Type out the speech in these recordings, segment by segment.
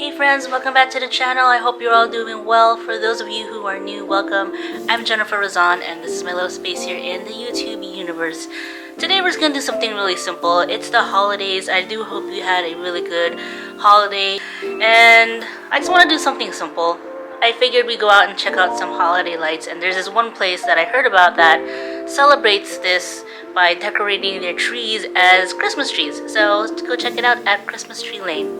Hey friends, welcome back to the channel. I hope you're all doing well. For those of you who are new, welcome. I'm Jennifer Razon and this is my little space here in the YouTube universe. Today we're just going to do something really simple. It's the holidays. I do hope you had a really good holiday and I just want to do something simple. I figured we'd go out and check out some holiday lights, and there's this one place that I heard about that celebrates this by decorating their trees as Christmas trees. So let's go check it out at Christmas Tree Lane.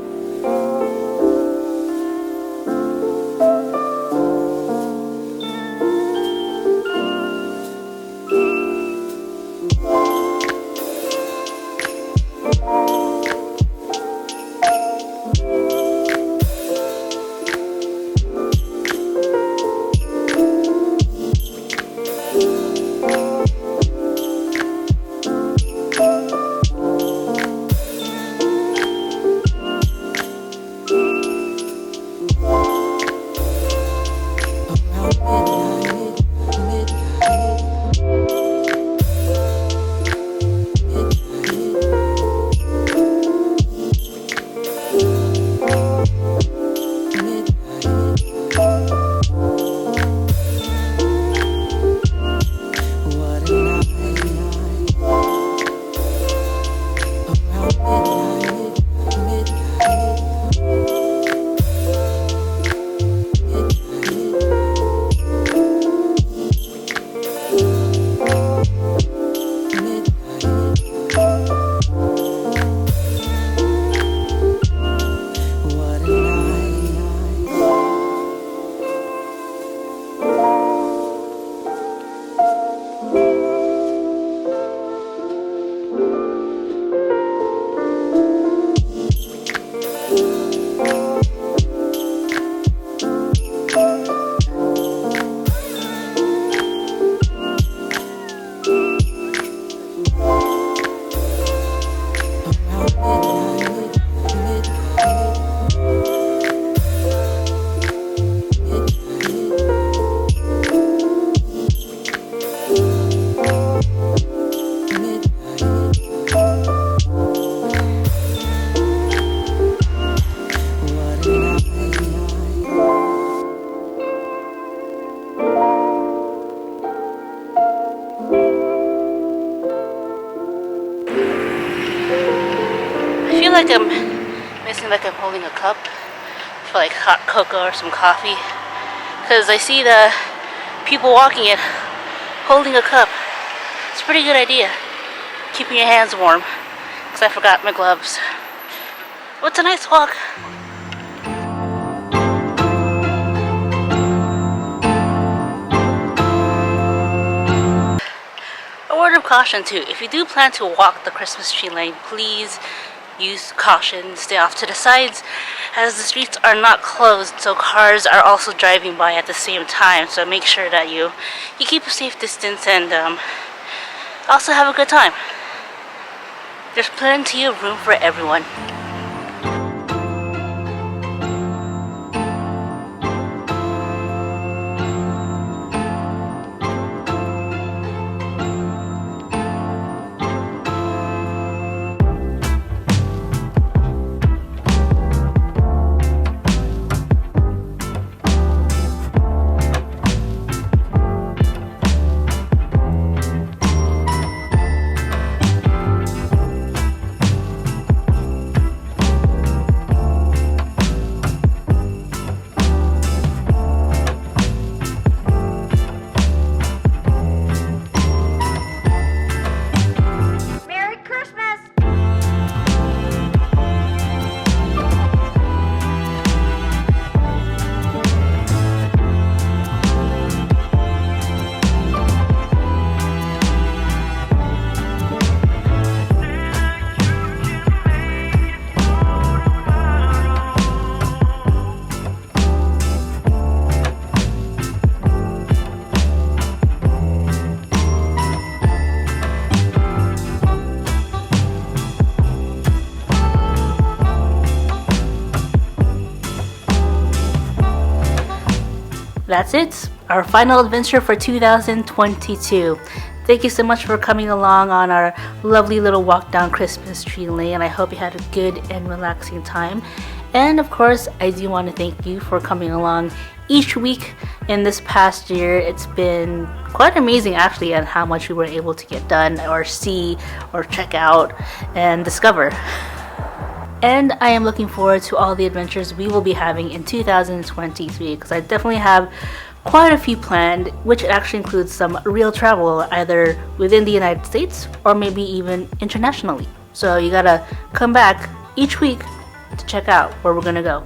I feel like I'm missing, like I'm holding a cup for like hot cocoa or some coffee, because I see the people walking it holding a cup. It's a pretty good idea, keeping your hands warm, because I forgot my gloves. Well, it's a nice walk. A word of caution too, if you do plan to walk the Christmas tree lane, please use caution, stay off to the sides, as the streets are not closed, so cars are also driving by at the same time. So make sure that you keep a safe distance and also have a good time. There's plenty of room for everyone. That's it, our final adventure for 2022. Thank you so much for coming along on our lovely little walk down Christmas tree lane. I hope you had a good and relaxing time. And of course, I do want to thank you for coming along each week in this past year. It's been quite amazing actually on how much we were able to get done or see or check out and discover. And I am looking forward to all the adventures we will be having in 2023 because I definitely have quite a few planned, which actually includes some real travel either within the United States or maybe even internationally. So you gotta come back each week to check out where we're gonna go.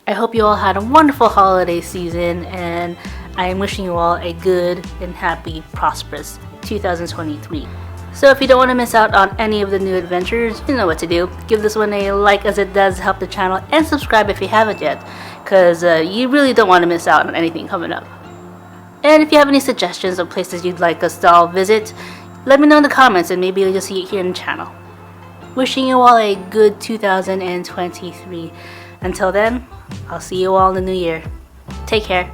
I hope you all had a wonderful holiday season, and I am wishing you all a good and happy, prosperous 2023. So if you don't want to miss out on any of the new adventures, you know what to do. Give this one a like as it does help the channel, and subscribe if you haven't yet, because you really don't want to miss out on anything coming up. And if you have any suggestions of places you'd like us to all visit, let me know in the comments and maybe you'll see it here in the channel. Wishing you all a good 2023. Until then, I'll see you all in the new year. Take care.